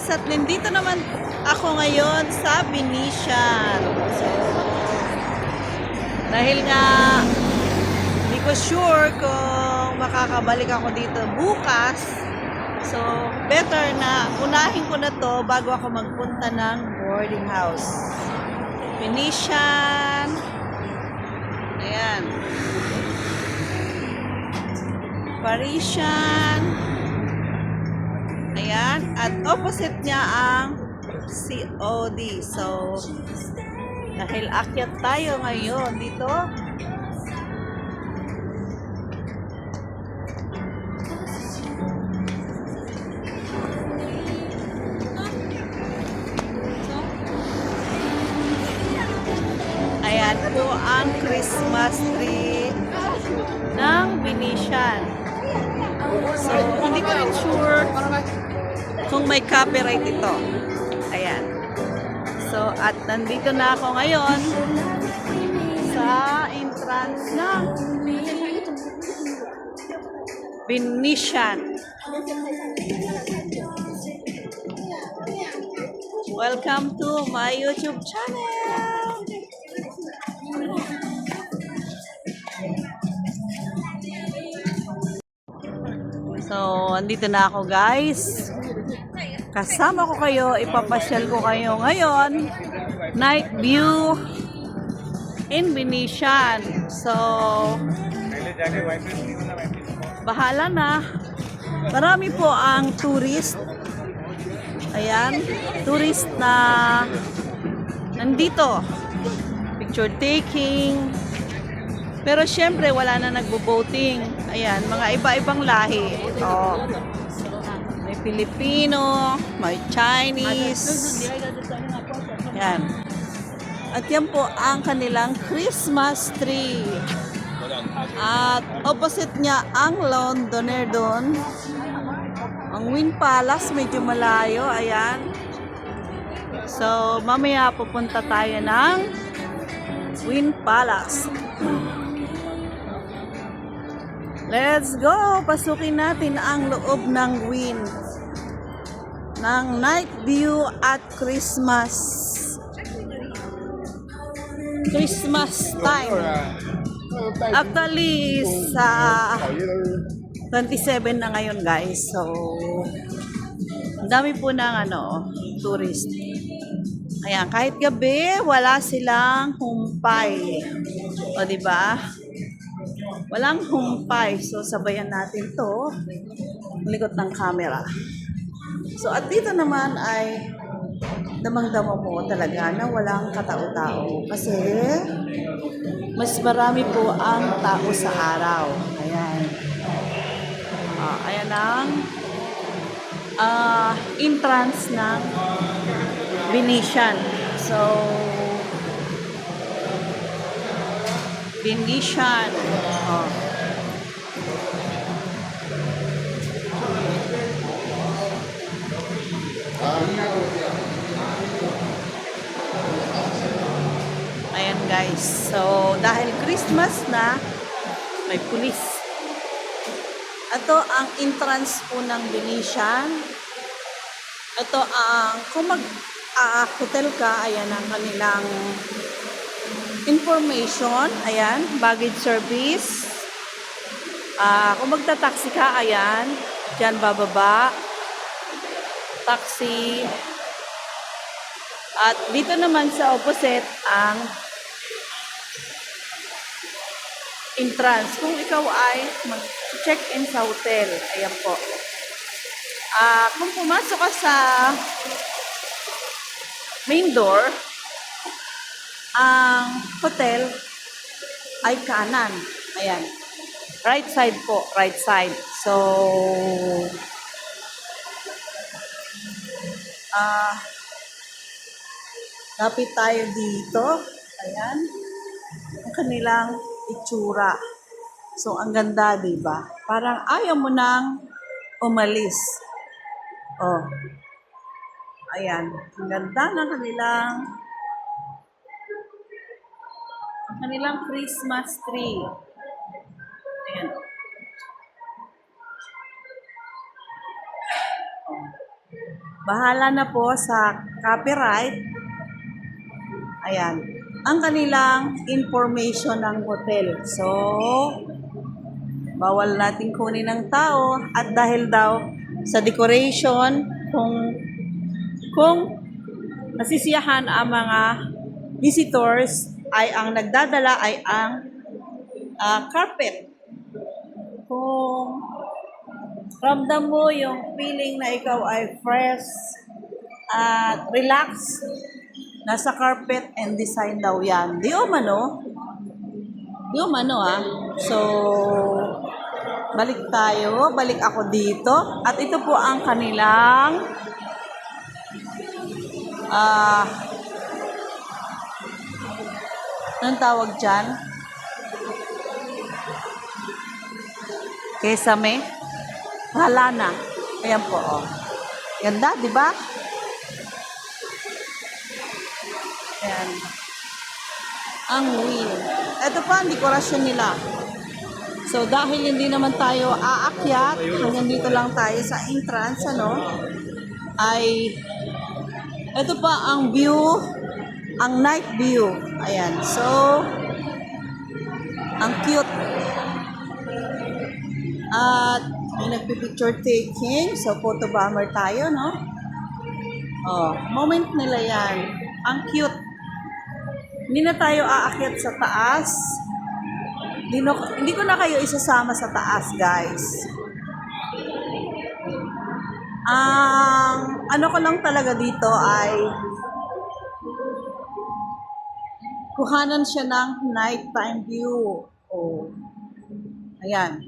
guys, at nandito naman ako ngayon sa Venetian. So, dahil nga hindi ko sure kung makakabalik ako dito bukas. So, better na unahin ko na to bago ako magpunta ng boarding house. Venetian. Ayan. Parisian. Ayan. At opposite niya ang COD. So, dahil akyat tayo ngayon dito. Ayan po ang Christmas tree ng Venetian. So, hindi ko rin sure kung may copyright ito. Ayan. So, at nandito na ako ngayon sa entrance ng Venetian. Welcome to my YouTube channel. So, andito na ako guys. Kasama ko kayo, ipapasyal ko kayo ngayon. Night view in Venetian. So, bahala na. Marami po ang tourist. Ayan, tourist na nandito. Picture taking. Pero syempre, wala na nagbo-boating. Ayan, mga iba-ibang lahi. Oh. May Pilipino, may Chinese. Yan. At yan po ang kanilang Christmas tree. At opposite niya ang Londoner doon. Ang Wynn Palace, medyo malayo. Ayan. So, mamaya pupunta tayo ng Wynn Palace. Let's go! Pasukin natin ang loob ng Wynn. Ng night view at Christmas. Christmas time. Actually, sa 27 na ngayon guys. So, ang dami po ng tourist. Ayan, kahit gabi, wala silang humpay. O, diba? Walang humpay. So, sabayan natin to. Likot ng camera. So, at dito naman ay damang-dama mo talaga na walang katao-tao. Kasi, mas marami po ang tao sa araw. Ayan. Ayan ang entrance ng Venetian. So, Venetian. Oh. Ayan guys. So, dahil Christmas na, may pulis. Ito ang entrance po ng Venetian. Ito ang, kung hotel ka, ayan ang kanilang information. Ayan, baggage service. Kung magta-taxi ka, ayan, dyan bababa. Taxi. At dito naman sa opposite, ang entrance. Kung ikaw ay mag-check-in sa hotel, ayan po. Kung pumasok ka sa main door, ang hotel ay kanan. Ayan. Right side po. Right side. So, lapit tayo dito. Ayan. Ang kanilang itsura. So, ang ganda, diba? Parang ayaw mo nang umalis. Oh. Ayan. Ang ganda ng kanilang Christmas tree. Ayan. Bahala na po sa copyright. Ayan. Ang kanilang information ng hotel. So, bawal nating kunin ng tao at dahil daw sa decoration, kung nasisiyahan ang mga visitors ay ang nagdadala ay ang carpet. Kung ramdam mo yung feeling na ikaw ay fresh at relax, nasa carpet and design daw yan. Di umano ah. So, balik tayo. Balik ako dito. At ito po ang kanilang anong tawag dyan? Kesame? Halana. Ayan po, oh. Ganda, di ba? Ayan. Ang wheel. Ito pa ang dekorasyon nila. So, dahil hindi naman tayo aakyat, hanggang dito lang tayo sa entrance, ay ito pa ang view, ang night view. Ayan. So, ang cute. At may nagpipicture taking. So, photo bomber tayo, no? Oh, moment nila yan. Ang cute. Hindi na tayo aakyat sa taas. Hindi ko na kayo isasama sa taas, guys. Ang ano ko lang talaga dito ay kuhanan siya ng nighttime view. Oh. Ayan.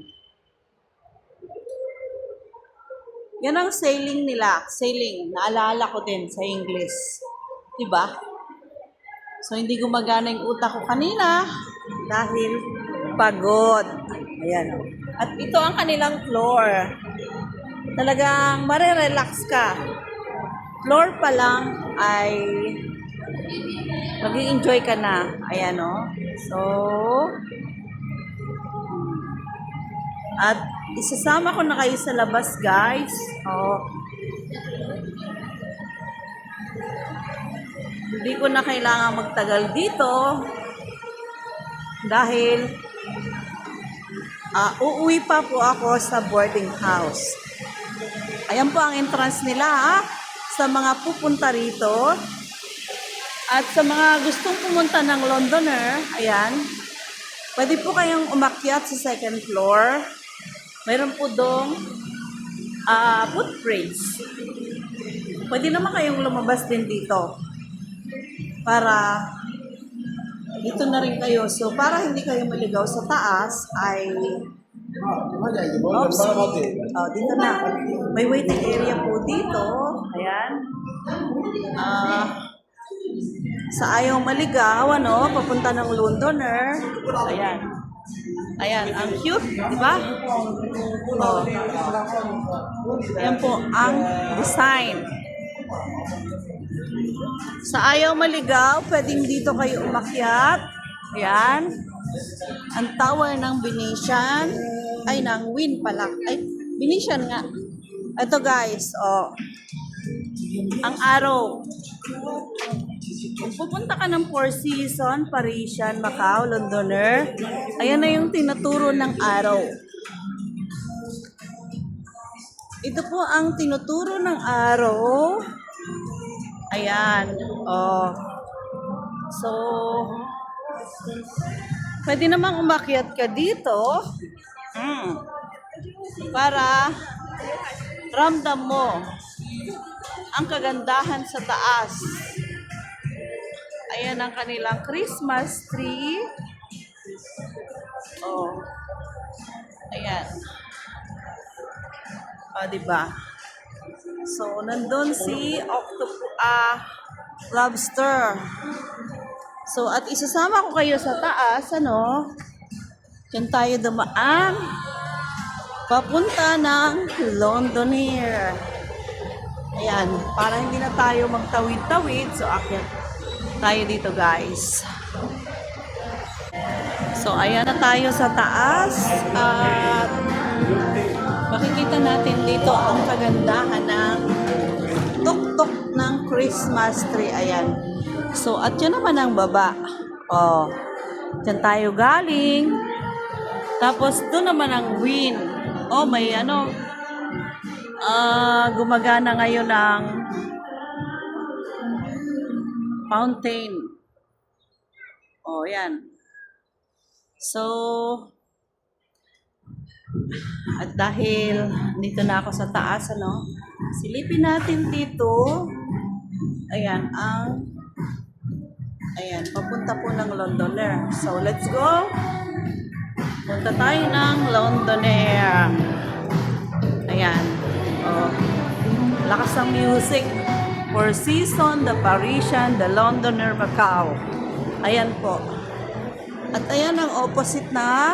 Yan ang sailing nila. Sailing. Naalala ko din sa English. Diba? So, hindi gumagana yung utak ko kanina dahil pagod. Ayan. At ito ang kanilang floor. Talagang marerelax ka. Floor pa lang ay mag-i-enjoy ka na. Ayan, o. So, at isasama ko na kayo sa labas, guys. Oh. Hindi ko na kailangan magtagal dito dahil uuwi pa po ako sa boarding house. Ayan po ang entrance nila sa mga pupunta rito. At sa mga gustong pumunta ng Londoner, ayan, pwede po kayong umakyat sa second floor. Mayroon po doong footprints. Pwede naman kayong lumabas din dito para dito na rin kayo. So, para hindi kayo maligaw sa taas, ay oops. Oh, dito na. May waiting area po dito. Ayan. Sa ayaw maligaw, papunta ng Londoner. Ayan. Ayan, ang cute, di ba? Oh. Ayan po ang design. Sa ayaw maligaw, pwedeng dito kayo umakyat. Ayan. Ang tower ng Venetian. Ay, ng Wynn pala. Ay, Venetian nga. Ito guys, oh. Ang araw. Kung pupunta ka ng Four Seasons, Parisian, Macau, Londoner, ayan na yung tinuturo ng araw. Ito po ang tinuturo ng araw. Ayan. Oh. So, pwede namang umakyat ka dito. Para ramdam mo ang kagandahan sa taas. Ayan ang kanilang Christmas tree. Oh. Ayan. Diba? So, nandun si lobster. So, at isasama ko kayo sa taas, Diyan tayo dumaan. Papunta ng Londoner. Ayan, para hindi na tayo magtawid-tawid. So, akyat tayo dito, guys. So, ayan na tayo sa taas. At makikita natin dito ang kagandahan ng Christmas tree. Ayan. So, at yun naman ang baba. Oh, dyan tayo galing. Tapos, doon naman ang wind. Oh, may ano, gumagana ngayon ng fountain. Oh, yan. So, at dahil dito na ako sa taas, ano, silipin natin dito. Ayan, ayan, papunta po ng Londoner. So, let's go. Punta tayo ng Londoner. Ayan. Oh, lakas ng music. Four Seasons, The Parisian, The Londoner, Macau. Ayan po. At ayan ang opposite na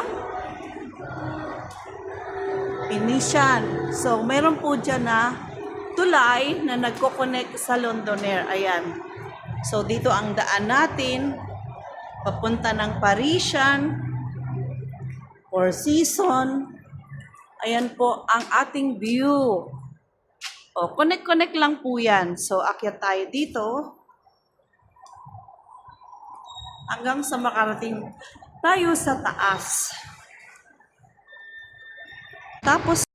Venetian. So, meron po dyan na tulay na nagko-connect sa Londoner. Ayan. So, dito ang daan natin. Papunta ng Parisian, Four Seasons. Ayan po ang ating view. O, connect-connect lang po yan. So, akyat tayo dito. Hanggang sa makarating tayo sa taas. Tapos,